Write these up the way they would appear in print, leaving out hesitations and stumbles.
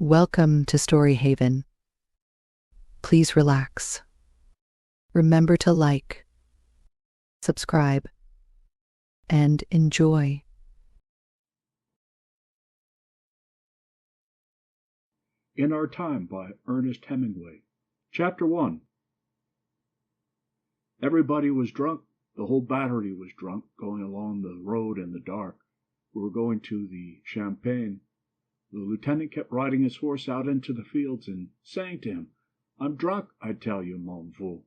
Welcome to Story Haven. Please relax. Remember to like, subscribe, and enjoy. In Our Time by Ernest Hemingway. Chapter 1. Everybody was drunk. The whole battery was drunk, going along the road in the dark. We were going to the Champagne. The lieutenant kept riding his horse out into the fields and saying to him, "I'm drunk, I tell you, mon vieux.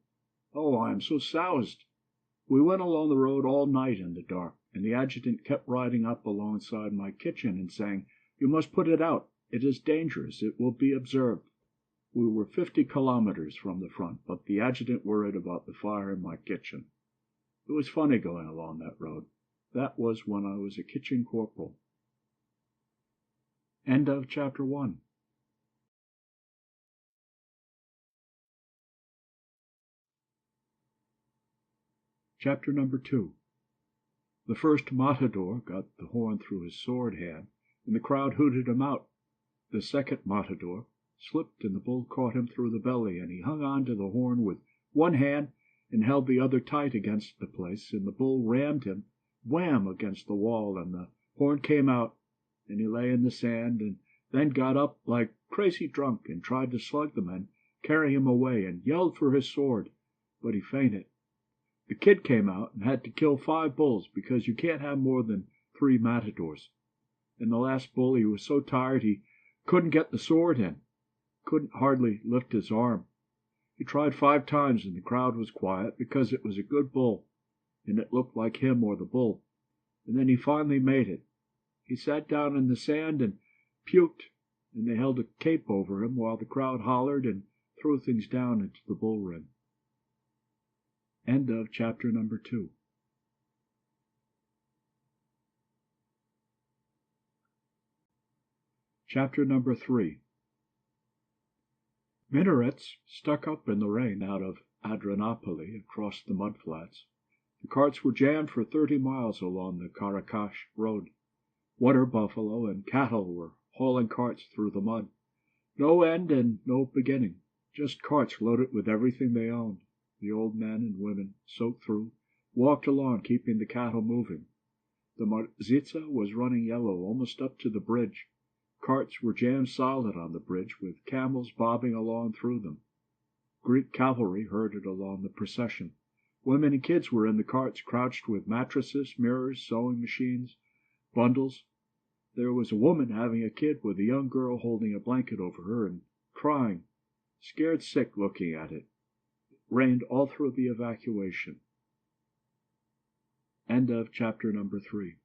Oh, I am so soused." We went along the road all night in the dark, and the adjutant kept riding up alongside my kitchen and saying, "You must put it out. It is dangerous. It will be observed." We were 50 kilometers from the front, but the adjutant worried about the fire in my kitchen. It was funny going along that road. That was when I was a kitchen corporal. End of chapter 1. Chapter number 2. The first matador got the horn through his sword hand, and the crowd hooted him out. The second matador slipped, and the bull caught him through the belly, and he hung on to the horn with one hand and held the other tight against the place, and the bull rammed him, wham, against the wall, and the horn came out, and he lay in the sand, and then got up like crazy drunk, and tried to slug the men, carry him away, and yelled for his sword, but he fainted. The kid came out and had to kill 5 bulls, because you can't have more than 3 matadors. And the last bull, he was so tired he couldn't get the sword in, couldn't hardly lift his arm. He tried 5 times, and the crowd was quiet, because it was a good bull, and it looked like him or the bull. And then he finally made it. He sat down in the sand and puked, and they held a cape over him while the crowd hollered and threw things down into the bull ring. End of chapter number 2. Chapter number 3. Minarets stuck up in the rain out of Adrianople across the mudflats. The carts were jammed for 30 miles along the Caracas road. Water buffalo and cattle were hauling carts through the mud. No end and no beginning, just carts loaded with everything they owned. The old men and women, soaked through, walked along, keeping the cattle moving. The Marzitza was running yellow almost up to the bridge. Carts were jammed solid on the bridge, with camels bobbing along through them. Greek cavalry herded along the procession. Women and kids were in the carts, crouched with mattresses, mirrors, sewing machines, bundles. There was a woman having a kid, with a young girl holding a blanket over her and crying, scared sick looking at it. It rained all through the evacuation. End of chapter number 3.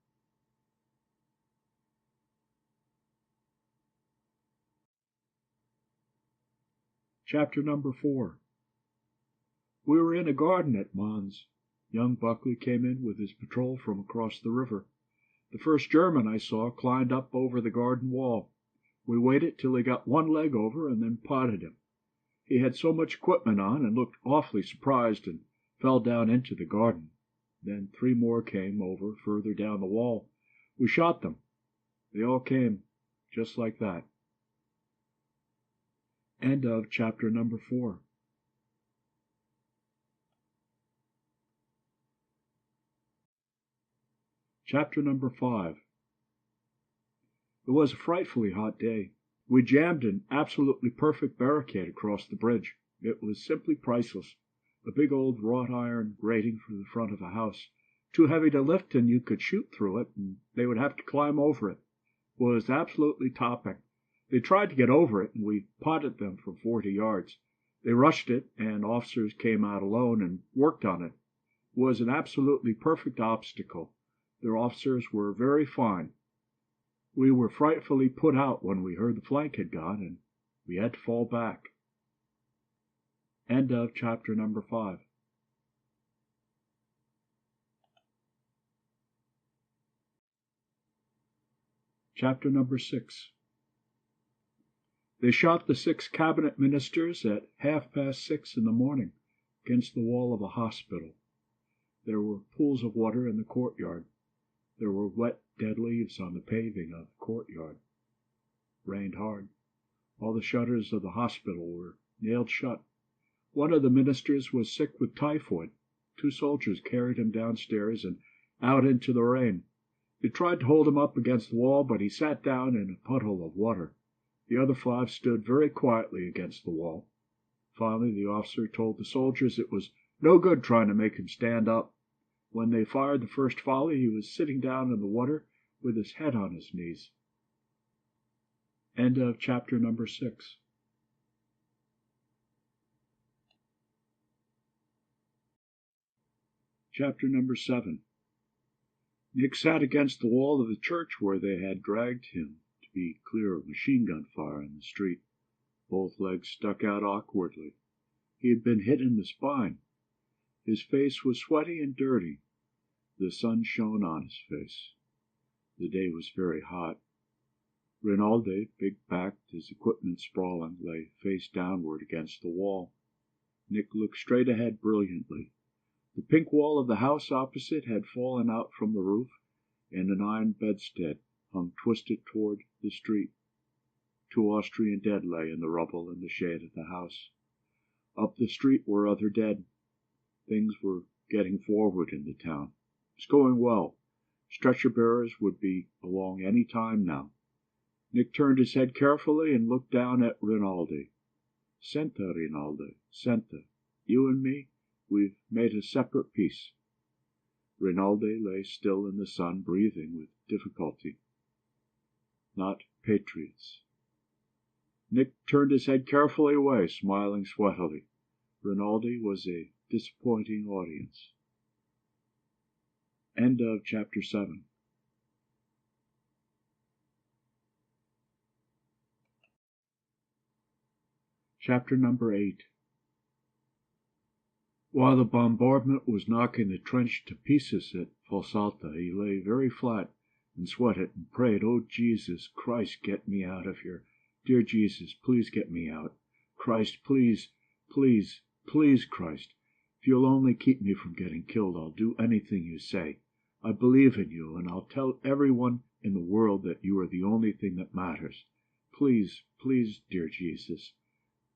Chapter number 4. We were in a garden at Mons. Young Buckley came in with his patrol from across the river. The first German I saw climbed up over the garden wall. We waited till he got one leg over and then potted him. He had so much equipment on and looked awfully surprised and fell down into the garden. Then 3 more came over further down the wall. We shot them. They all came just like that. End of chapter number 4. Chapter number 5. It was a frightfully hot day. We jammed an absolutely perfect barricade across the bridge. It was simply priceless. A big old wrought iron grating for the front of a house, too heavy to lift, and you could shoot through it, and they would have to climb over it. It was absolutely topping. They tried to get over it, and we potted them from 40 yards. They rushed it, and officers came out alone and worked on it. It was an absolutely perfect obstacle. Their officers were very fine. We were frightfully put out when we heard the flank had gone, and we had to fall back. End of chapter number 5. Chapter number 6. They shot the 6 cabinet ministers at 6:30 in the morning against the wall of a hospital. There were pools of water in the courtyard. There were wet, dead leaves on the paving of the courtyard. Rained hard. All the shutters of the hospital were nailed shut. One of the ministers was sick with typhoid. 2 soldiers carried him downstairs and out into the rain. They tried to hold him up against the wall, but he sat down in a puddle of water. The other 5 stood very quietly against the wall. Finally, the officer told the soldiers it was no good trying to make him stand up. When they fired the first volley, he was sitting down in the water with his head on his knees. End of chapter number 6. Chapter number 7. Nick sat against the wall of the church where they had dragged him to be clear of machine gun fire in the street. Both legs stuck out awkwardly. He had been hit in the spine. His face was sweaty and dirty. The sun shone on his face. The day was very hot. Rinaldi, big-backed, his equipment sprawling, lay face downward against the wall. Nick looked straight ahead brilliantly. The pink wall of the house opposite had fallen out from the roof, and an iron bedstead hung twisted toward the street. 2 Austrian dead lay in the rubble in the shade of the house. Up the street were other dead. Things were getting forward in the town. It was going well. Stretcher-bearers would be along any time now. Nick turned his head carefully and looked down at Rinaldi. "Senta, Rinaldi, senta. You and me, we've made a separate peace." Rinaldi lay still in the sun, breathing with difficulty. "Not patriots." Nick turned his head carefully away, smiling sweatily. Rinaldi was a disappointing audience. End of chapter 7. Chapter number 8. While the bombardment was knocking the trench to pieces at Falsalta, he lay very flat and sweated and prayed, "Oh, Jesus Christ, get me out of here. Dear Jesus, please get me out. Christ, please, please, please, Christ. If you'll only keep me from getting killed, I'll do anything you say. I believe in you, and I'll tell everyone in the world that you are the only thing that matters. Please, please, dear Jesus."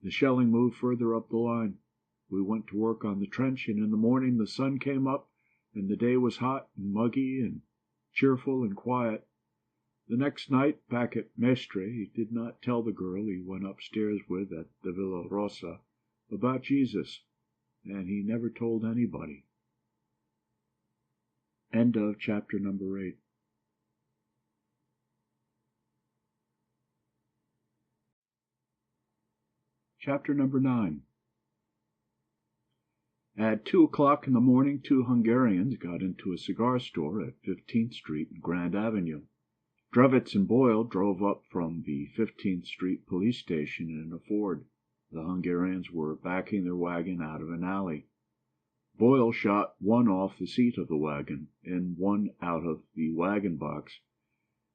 The shelling moved further up the line. We went to work on the trench, and in the morning the sun came up, and the day was hot and muggy and cheerful and quiet. The next night, back at Mestre, he did not tell the girl he went upstairs with at the Villa Rosa about Jesus, and he never told anybody. End of chapter number 8. Chapter number 9. At 2 o'clock in the morning, 2 Hungarians got into a cigar store at 15th Street and Grand Avenue. Drevitz and Boyle drove up from the 15th Street police station in a Ford. The Hungarians were backing their wagon out of an alley. Boyle shot one off the seat of the wagon and one out of the wagon box.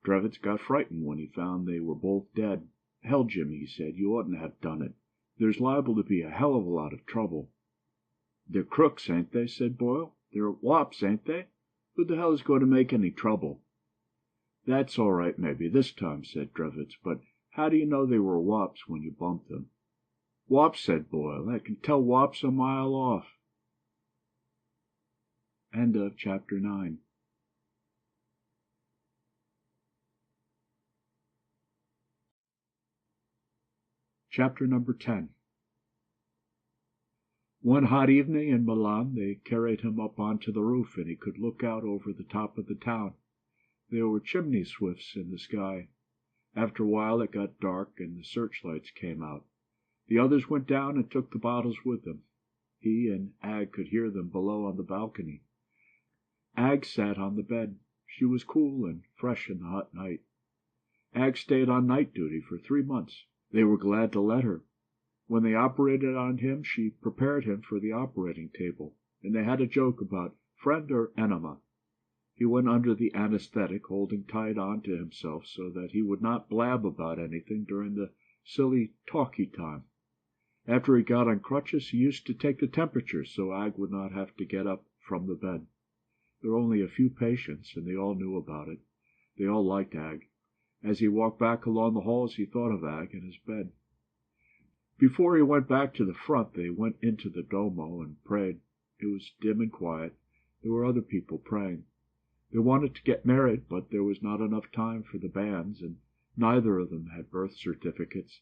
Drevitz got frightened when he found they were both dead. "Hell, Jimmy," he said, "you oughtn't to have done it. There's liable to be a hell of a lot of trouble." "They're crooks, ain't they?" said Boyle. "They're wops, ain't they? Who the hell is going to make any trouble?" "That's all right, maybe, this time," said Drevitz, "but how do you know they were wops when you bumped them?" "Wops," said Boyle. "I can tell wops a mile off." End of chapter 9. Chapter number 10. One hot evening in Milan, they carried him up onto the roof, and he could look out over the top of the town. There were chimney swifts in the sky. After a while it got dark, and the searchlights came out. The others went down and took the bottles with them. He and Ag could hear them below on the balcony. Ag sat on the bed. She was cool and fresh in the hot night. Ag stayed on night duty for 3 months. They were glad to let her. When they operated on him, she prepared him for the operating table, and they had a joke about friend or enema. He went under the anesthetic, holding tight on to himself so that he would not blab about anything during the silly talky time. After he got on crutches, he used to take the temperature so Ag would not have to get up from the bed. There were only a few patients, and they all knew about it. They all liked Ag. As he walked back along the halls, he thought of Ag in his bed. Before he went back to the front, they went into the Duomo and prayed. It was dim and quiet. There were other people praying. They wanted to get married, but there was not enough time for the banns, and neither of them had birth certificates.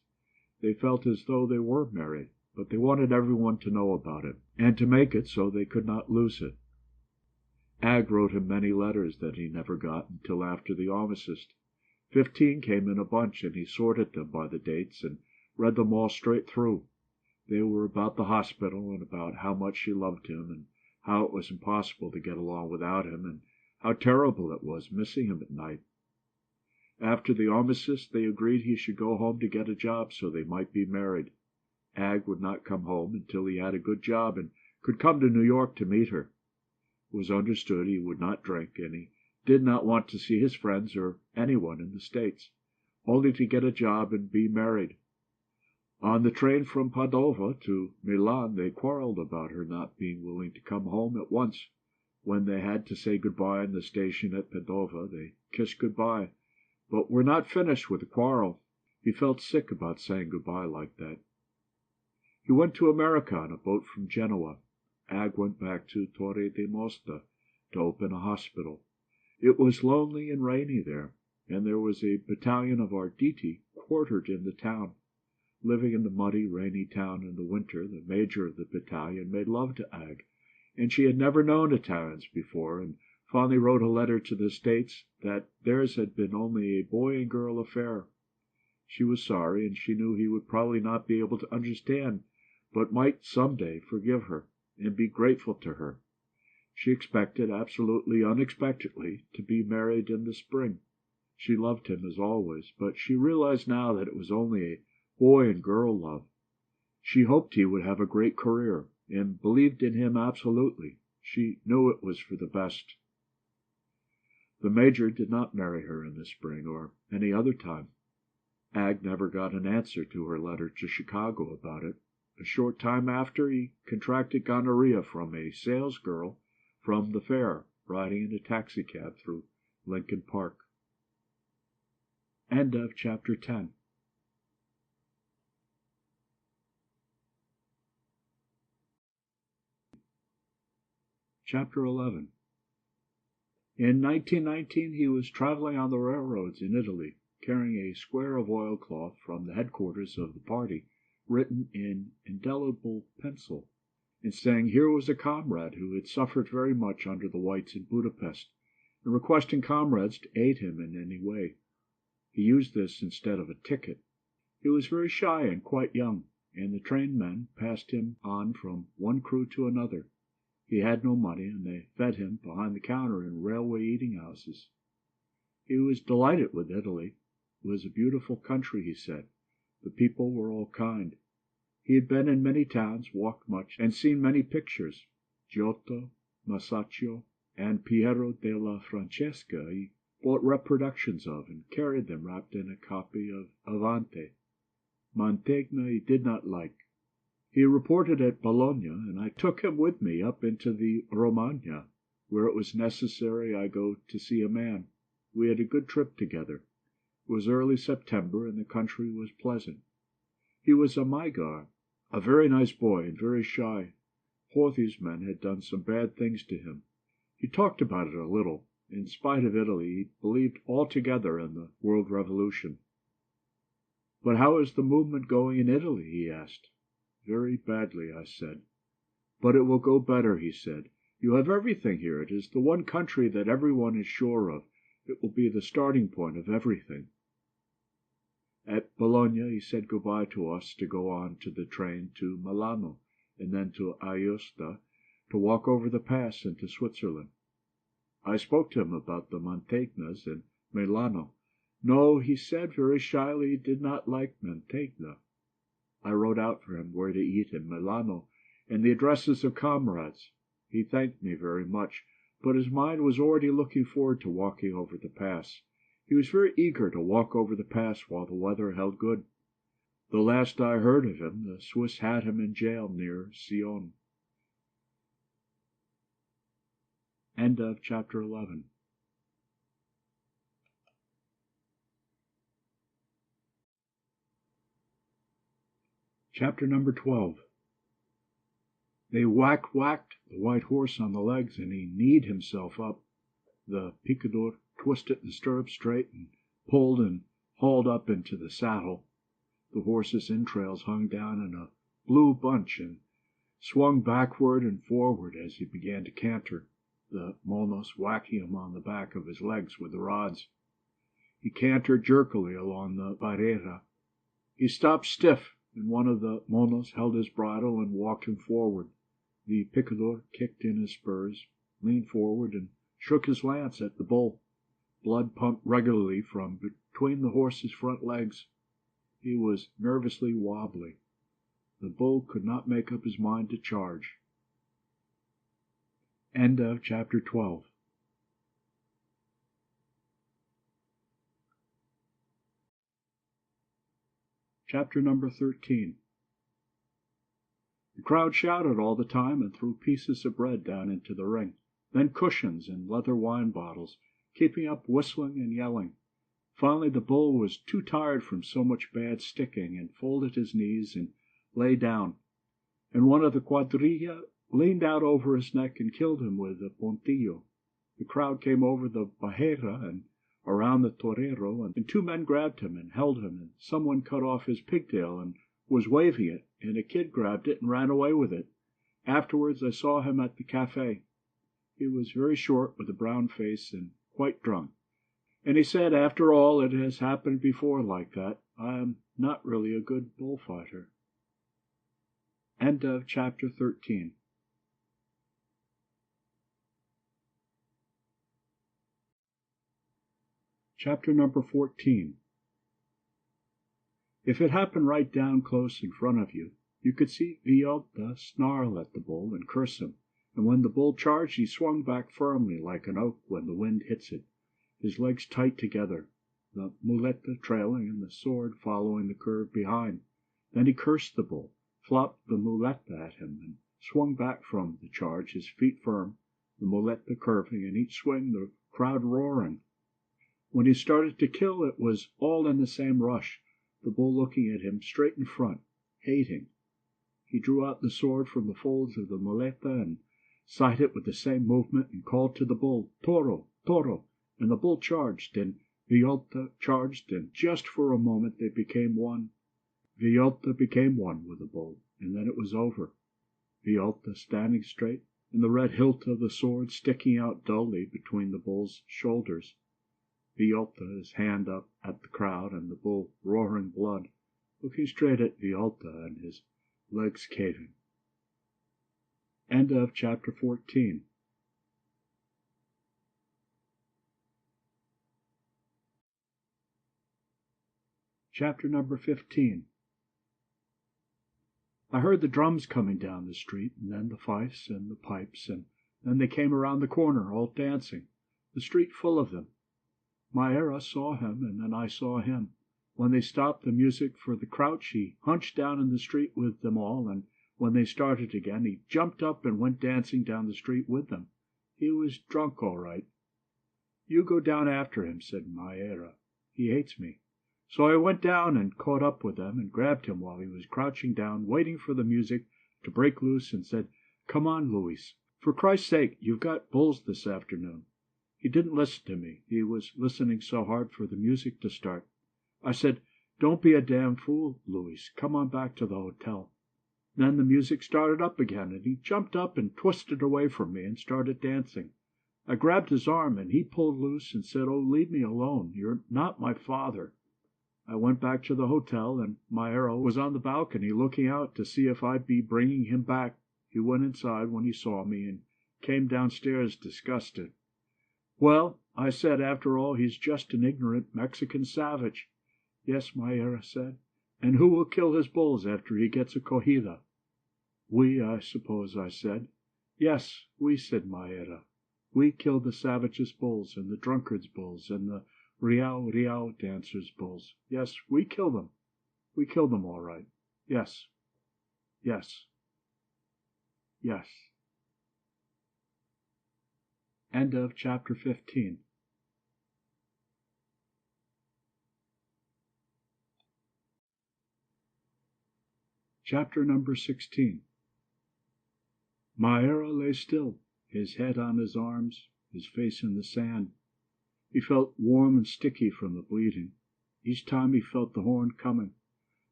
They felt as though they were married, but they wanted everyone to know about it, and to make it so they could not lose it. Ag wrote him many letters that he never got until after the armistice. 15 came in a bunch, and he sorted them by the dates and read them all straight through. They were about the hospital, and about how much she loved him, and how it was impossible to get along without him, and how terrible it was missing him at night. After the armistice, they agreed he should go home to get a job so they might be married. Ag would not come home until he had a good job and could come to New York to meet her. It was understood he would not drink, and he did not want to see his friends or anyone in the States, only to get a job and be married. On the train from Padova to Milan, they quarreled about her not being willing to come home at once. When they had to say goodbye in the station at Padova, they kissed goodbye, but were not finished with the quarrel. He felt sick about saying goodbye like that. He went to America on a boat from Genoa. Ag went back to Torre de Mosta to open a hospital. It was lonely and rainy there, and there was a battalion of Arditi quartered in the town. Living in the muddy, rainy town in the winter, the major of the battalion made love to Ag, and she had never known Italians before, and finally wrote a letter to the States that theirs had been only a boy and girl affair. She was sorry, and she knew he would probably not be able to understand, but might some day forgive her and be grateful to her. She expected, absolutely unexpectedly, to be married in the spring. She loved him as always, but she realized now that it was only a boy and girl love. She hoped he would have a great career, and believed in him absolutely. She knew it was for the best. The major did not marry her in the spring or any other time. Ag never got an answer to her letter to Chicago about it. A short time after, he contracted gonorrhea from a salesgirl from the fair, riding in a taxicab through Lincoln Park. End of chapter 10. Chapter 11. In 1919 he was traveling on the railroads in Italy, carrying a square of oilcloth from the headquarters of the party, written in indelible pencil, and saying here was a comrade who had suffered very much under the whites in Budapest, and requesting comrades to aid him in any way. He used this instead of a ticket. He was very shy and quite young, and the trainmen passed him on from one crew to another. He had no money, and they fed him behind the counter in railway eating houses. He was delighted with Italy. It was a beautiful country, he said. The people were all kind. He had been in many towns, walked much, and seen many pictures. Giotto, Masaccio, and Piero della Francesca he bought reproductions of, and carried them wrapped in a copy of Avante. Mantegna he did not like. He reported at Bologna, and I took him with me up into the Romagna, where it was necessary I go to see a man. We had a good trip together. It was early September, and the country was pleasant. He was a Magyar, a very nice boy, and very shy. Horthy's men had done some bad things to him. He talked about it a little. In spite of Italy, he believed altogether in the world revolution. "But how is the movement going in Italy?" he asked. "Very badly," I said. "But it will go better," he said. "You have everything here. It is the one country that everyone is sure of. It will be the starting point of everything." At Bologna he said goodbye to us to go on to the train to Milano, and then to Aosta to walk over the pass into Switzerland. I spoke to him about the Mantegnas and Milano. No, he said very shyly he did not like Mantegna. I wrote out for him where to eat in Milano, and the addresses of comrades. He thanked me very much, but his mind was already looking forward to walking over the pass. He was very eager to walk over the pass while the weather held good. The last I heard of him, the Swiss had him in jail near Sion. End of chapter 11. Chapter number 12. They whacked the white horse on the legs, and he kneed himself up. The picador twisted the stirrup straight, and pulled and hauled up into the saddle. The horse's entrails hung down in a blue bunch, and swung backward and forward as he began to canter, the monos whacking him on the back of his legs with the rods. He cantered jerkily along the barrera. He stopped stiff, and one of the monos held his bridle and walked him forward. The picador kicked in his spurs, leaned forward, and shook his lance at the bull. Blood pumped regularly from between the horse's front legs. He was nervously wobbly. The bull could not make up his mind to charge. End of chapter 12. Chapter number 13. The crowd shouted all the time and threw pieces of bread down into the ring, then cushions and leather wine bottles, keeping up whistling and yelling. Finally the bull was too tired from so much bad sticking, and folded his knees and lay down, and one of the cuadrilla leaned out over his neck and killed him with a pontillo. The crowd came over the barrera and around the torero, and two men grabbed him and held him, and someone cut off his pigtail and was waving it, and a kid grabbed it and ran away with it. Afterwards I saw him at the cafe. He was very short, with a brown face, and quite drunk. And he said, "After all, it has happened before like that. I am not really a good bullfighter." End of chapter 13. Chapter number 14. If it happened right down close in front of you, you could see Villota snarl at the bull and curse him, and when the bull charged he swung back firmly like an oak when the wind hits it, his legs tight together, the muleta trailing and the sword following the curve behind. Then he cursed the bull, flopped the muleta at him, and swung back from the charge, his feet firm, the muleta curving, and each swing the crowd roaring. When he started to kill, it was all in the same rush, the bull looking at him straight in front, hating. He drew out the sword from the folds of the muleta and sighted it with the same movement, and called to the bull, "Toro, toro," and the bull charged, and Villota charged, and just for a moment they became one. Villota became one with the bull, and then it was over. Villota standing straight, and the red hilt of the sword sticking out dully between the bull's shoulders. Villota, his hand up at the crowd, and the bull roaring blood, looking straight at Villota, and his legs caving. End of chapter 14. Chapter number 15. I heard the drums coming down the street, and then the fifes and the pipes, and then they came around the corner, all dancing, the street full of them. Maera saw him, and then I saw him. When they stopped the music for the crouch, he hunched down in the street with them all, and when they started again, he jumped up and went dancing down the street with them. He was drunk, all right. "You go down after him," said Maera. "He hates me." So I went down and caught up with them, and grabbed him while he was crouching down, waiting for the music to break loose, and said, "Come on, Luis. For Christ's sake, you've got bulls this afternoon." He didn't listen to me. He was listening so hard for the music to start. I said, "Don't be a damn fool, Luis. Come on back to the hotel." Then the music started up again, and he jumped up and twisted away from me and started dancing. I grabbed his arm, and he pulled loose and said, "Oh, leave me alone. You're not my father." I went back to the hotel, and Maera was on the balcony looking out to see if I'd be bringing him back. He went inside when he saw me, and came downstairs disgusted. "Well," I said, "after all, he's just an ignorant Mexican savage." "Yes," Maera said. "And who will kill his bulls after he gets a corrida?" "We, I suppose," I said. "Yes, we," said Maera. "We kill the savage's bulls, and the drunkard's bulls, and the Riau dancers' bulls. Yes, we kill them. We kill them all right. Yes, yes, yes." End of chapter 15. Chapter number 16. Maera lay still, his head on his arms, his face in the sand. He felt warm and sticky from the bleeding. Each time he felt the horn coming.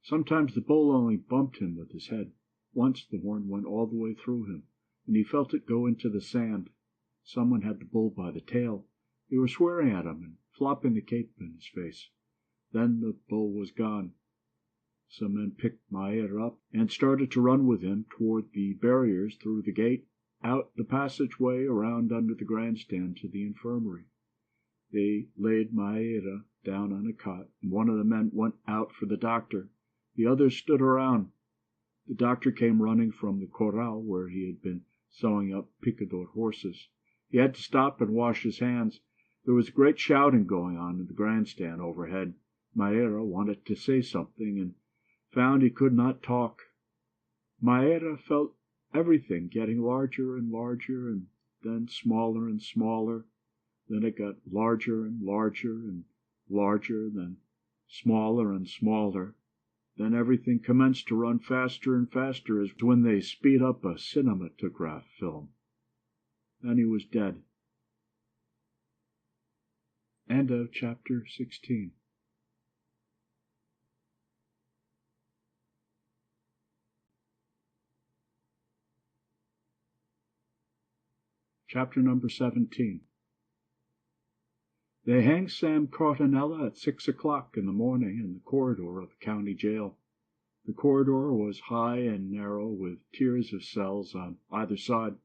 Sometimes the bull only bumped him with his head. Once the horn went all the way through him, and he felt it go into the sand. Someone had the bull by the tail. They were swearing at him and flopping the cape in his face. Then the bull was gone. Some men picked Maera up and started to run with him toward the barriers, through the gate, out the passageway, around under the grandstand to the infirmary. They laid Maera down on a cot, and one of the men went out for the doctor. The others stood around. The doctor came running from the corral where he had been sewing up picador horses. He had to stop and wash his hands. There was great shouting going on in the grandstand overhead. Maera wanted to say something, and found he could not talk. Maera felt everything getting larger and larger, and then smaller and smaller. Then it got larger and larger and larger, then smaller and smaller. Then everything commenced to run faster and faster, as when they speed up a cinematograph film. Then he was dead. End of chapter 16. Chapter number 17. They hanged Sam Cartanella at 6 o'clock in the morning in the corridor of the county jail. The corridor was high and narrow, with tiers of cells on either side.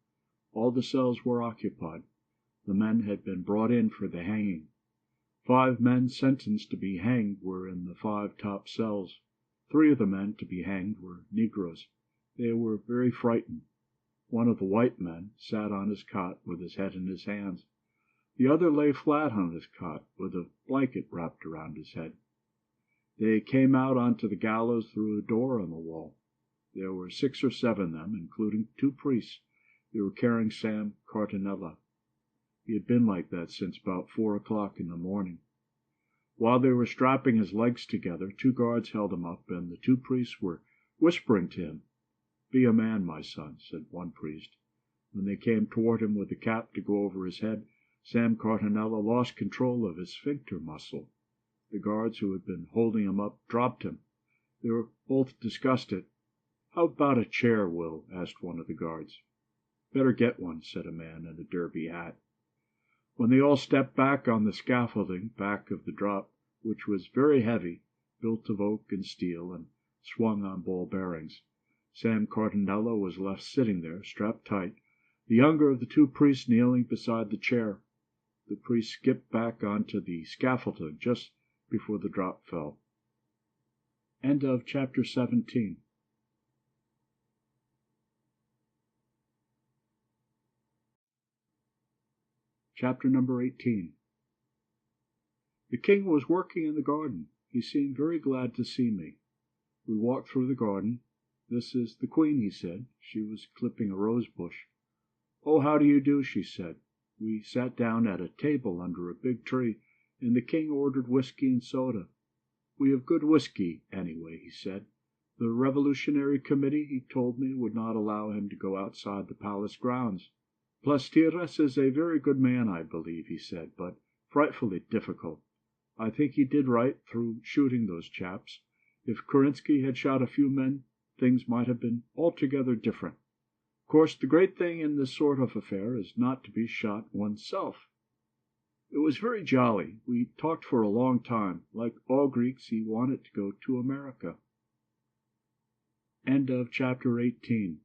All the cells were occupied. The men had been brought in for the hanging. 5 men sentenced to be hanged were in the 5 top cells. 3 of the men to be hanged were Negroes. They were very frightened. One of the white men sat on his cot with his head in his hands. The other lay flat on his cot with a blanket wrapped around his head. They came out onto the gallows through a door on the wall. There were 6 or 7 of them, including 2 priests. They were carrying Sam Cartanella. He had been like that since about 4 o'clock in the morning. While they were strapping his legs together, 2 guards held him up, and the 2 priests were whispering to him. "Be a man, my son," said one priest. When they came toward him with the cap to go over his head, Sam Cartanella lost control of his sphincter muscle. The guards who had been holding him up dropped him. They were both disgusted. "How about a chair, Will?" asked one of the guards. "Better get one," said a man in a derby hat. When they all stepped back on the scaffolding back of the drop, which was very heavy, built of oak and steel, and swung on ball bearings, Sam Cartanella was left sitting there, strapped tight, the younger of the 2 priests kneeling beside the chair. The priest skipped back onto the scaffolding just before the drop fell. End of chapter 17. Chapter number 18. The king was working in the garden. He seemed very glad to see me. We walked through the garden. "This is the queen," he said. She was clipping a rose bush. "Oh, how do you do?" she said. We sat down at a table under a big tree, and the king ordered whiskey and soda. "We have good whiskey, anyway," he said. "The Revolutionary Committee," he told me, would not allow him to go outside the palace grounds. "Plastieres is a very good man, I believe," he said, "but frightfully difficult. I think he did right through shooting those chaps. If Kerensky had shot a few men, things might have been altogether different. Of course, the great thing in this sort of affair is not to be shot oneself." It was very jolly. We talked for a long time. Like all Greeks, he wanted to go to America. End of chapter 18.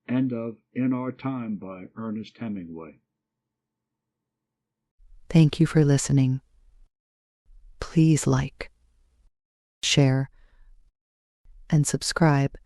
End of In Our Time by Ernest Hemingway. Thank you for listening. Please like, share, and subscribe